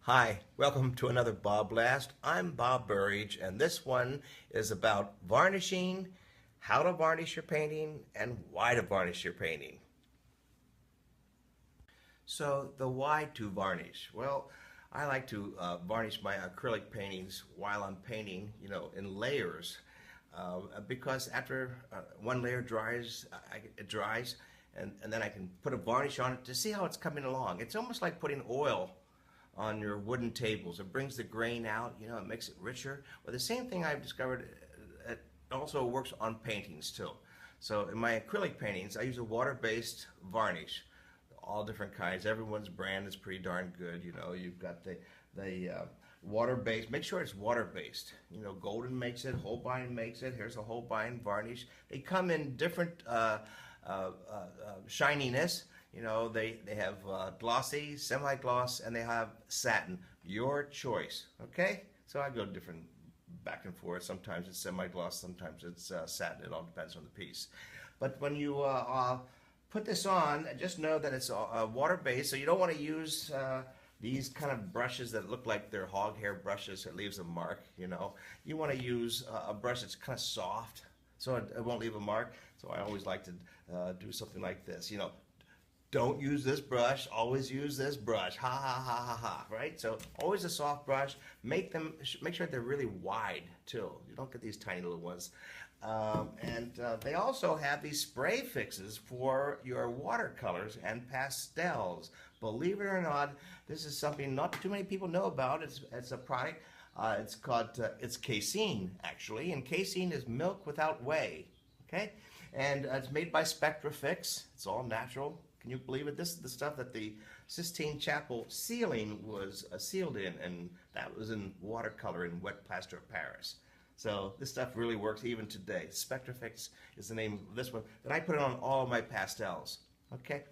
Hi, welcome to another BobBlast. I'm Bob Burridge, and this one is about varnishing, how to varnish your painting, and why to varnish your painting. So, the why to varnish. Well, I like to varnish my acrylic paintings while I'm painting, in layers, because after one layer dries, it dries, and then I can put a varnish on it to see how it's coming along. It's almost like putting oil on your wooden tables. It brings the grain out, it makes it richer. Well, the same thing I've discovered, it also works on paintings too. So in my acrylic paintings, I use a water-based varnish, all different kinds. Everyone's brand is pretty darn good. You've got the water-based. Make sure it's water-based. Golden makes it, Holbein makes it. Here's a Holbein varnish. They come in different shininess. They have glossy, semi-gloss, and they have satin. Your choice, okay? So I go different back and forth. Sometimes it's semi-gloss, sometimes it's satin. It all depends on the piece. But when you put this on, just know that it's water-based, so you don't want to use these kind of brushes that look like they're hog hair brushes. It leaves a mark, You want to use a brush that's kind of soft, so it won't leave a mark. So I always like to do something like this, Don't use this brush, always use this brush. Ha ha ha ha ha, right? So always a soft brush. Make sure they're really wide too. You don't get these tiny little ones. They also have these spray fixes for your watercolors and pastels. Believe it or not, this is something not too many people know about. It's a product. It's called it's casein actually, and casein is milk without whey. Okay, and it's made by Spectrafix. It's all natural. Can you believe it? This is the stuff that the Sistine Chapel ceiling was sealed in, and that was in watercolor in wet plaster of Paris. So this stuff really works even today. Spectrafix is the name of this one, and I put it on all of my pastels. Okay,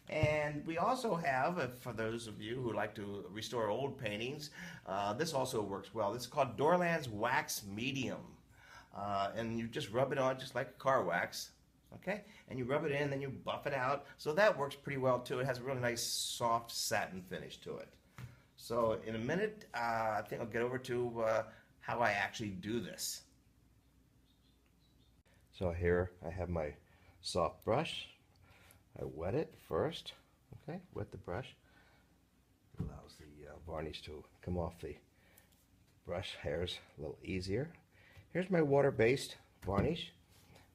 and we also have, for those of you who like to restore old paintings, this also works well. This is called Dorland's Wax Medium, and you just rub it on just like car wax. Okay, and you rub it in, then you buff it out. So that works pretty well too. It has a really nice soft satin finish to it. So in a minute, I think I'll get over to how I actually do this. So here I have my soft brush. I wet it first. Okay, wet the brush. It allows the varnish to come off the brush hairs a little easier. Here's my water-based varnish.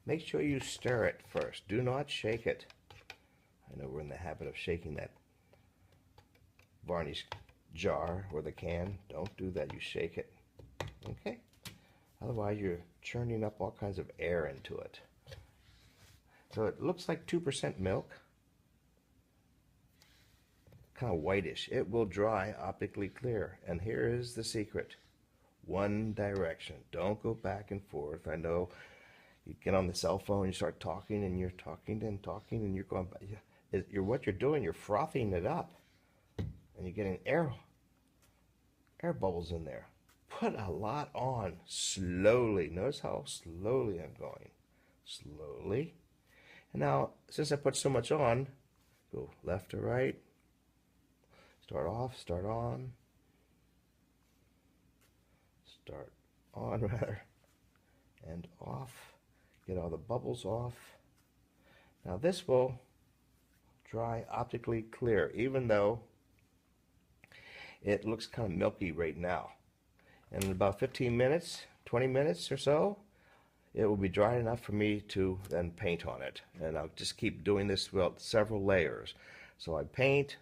Make sure you stir it first. Do not shake it. I know we're in the habit of shaking that varnish jar or the can. Don't do that. You shake it. Okay? Otherwise, you're churning up all kinds of air into it. So it looks like 2% milk. Kind of whitish. It will dry optically clear. And here is the secret. One direction. Don't go back and forth. I know you get on the cell phone, you start talking, and you're talking and talking, and you're going. What you're doing, you're frothing it up, and you're getting air bubbles in there. Put a lot on slowly. Notice how slowly I'm going. Slowly. And now, since I put so much on, go left to right. Start off. Start on. Start on rather, and off. Get all the bubbles off. Now this will dry optically clear, even though it looks kind of milky right now. And in about 15 minutes, 20 minutes or so, it will be dry enough for me to then paint on it. And I'll just keep doing this throughout several layers. So I paint,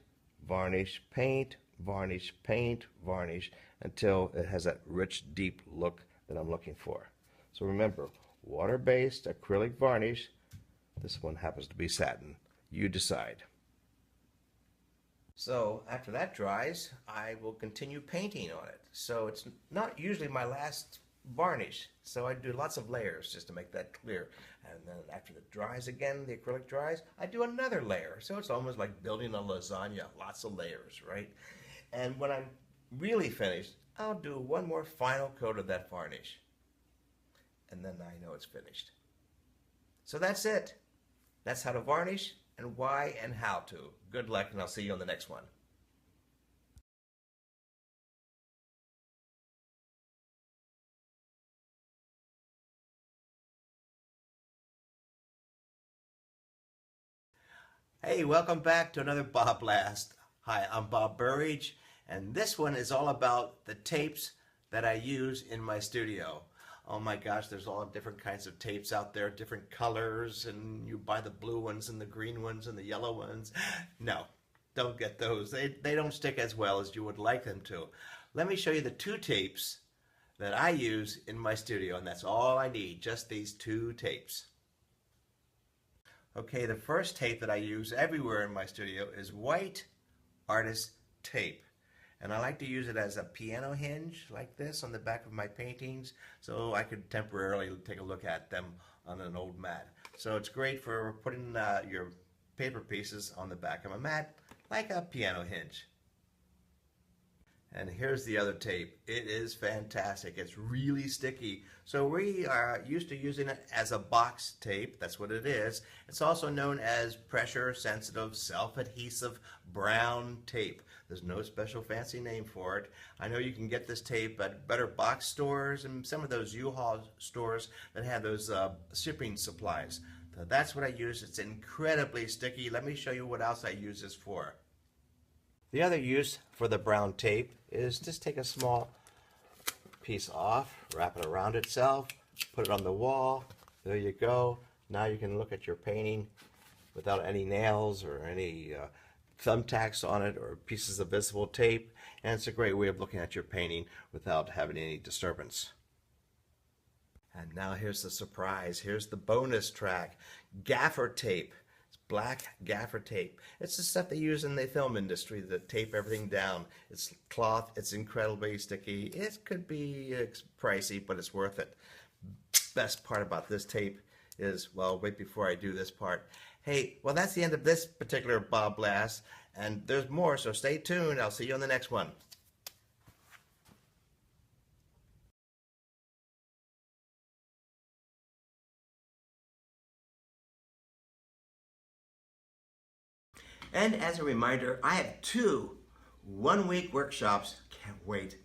varnish, paint, varnish, paint, varnish, until it has that rich, deep look that I'm looking for. So remember, water-based acrylic varnish. This one happens to be satin. You decide. So after that dries, I will continue painting on it. So it's not usually my last varnish. So I do lots of layers just to make that clear. And then after it dries again, the acrylic dries, I do another layer. So it's almost like building a lasagna, lots of layers, right? And when I'm really finished, I'll do one more final coat of that varnish. And then I know it's finished. So that's it. That's how to varnish and why and how to. Good luck, and I'll see you on the next one. Hey, welcome back to another BobBlast. Hi, I'm Bob Burridge, and this one is all about the tapes that I use in my studio. Oh my gosh, there's all different kinds of tapes out there, different colors, and you buy the blue ones and the green ones and the yellow ones. No, don't get those. They don't stick as well as you would like them to. Let me show you the two tapes that I use in my studio, and that's all I need, just these two tapes. Okay, the first tape that I use everywhere in my studio is white artist tape. And I like to use it as a piano hinge like this on the back of my paintings so I could temporarily take a look at them on an old mat. So it's great for putting your paper pieces on the back of a mat like a piano hinge. And here's the other tape. It is fantastic. It's really sticky. So we are used to using it as a box tape. That's what it is. It's also known as pressure sensitive self-adhesive brown tape. There's no special fancy name for it. I know you can get this tape at better box stores and some of those U-Haul stores that have those shipping supplies. So that's what I use. It's incredibly sticky. Let me show you what else I use this for. The other use for the brown tape is just take a small piece off, wrap it around itself, put it on the wall. There you go. Now you can look at your painting without any nails or any thumbtacks on it or pieces of visible tape. And it's a great way of looking at your painting without having any disturbance. And now here's the surprise. Here's the bonus track. Gaffer tape. Black gaffer tape. It's the stuff they use in the film industry to tape everything down. It's cloth. It's incredibly sticky. It could be pricey, but it's worth it. Best part about this tape is, well, wait before I do this part. Hey, well, that's the end of this particular BobBlast, and there's more, so stay tuned. I'll see you on the next one. And as a reminder, I have two one-week workshops, can't wait,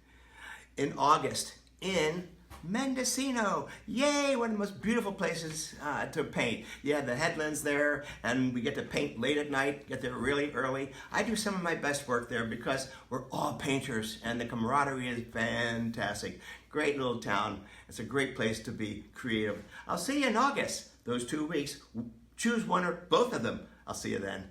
in August in Mendocino. Yay, one of the most beautiful places to paint. You have the headlands there, and we get to paint late at night, get there really early. I do some of my best work there because we're all painters, and the camaraderie is fantastic. Great little town. It's a great place to be creative. I'll see you in August, those 2 weeks. Choose one or both of them. I'll see you then.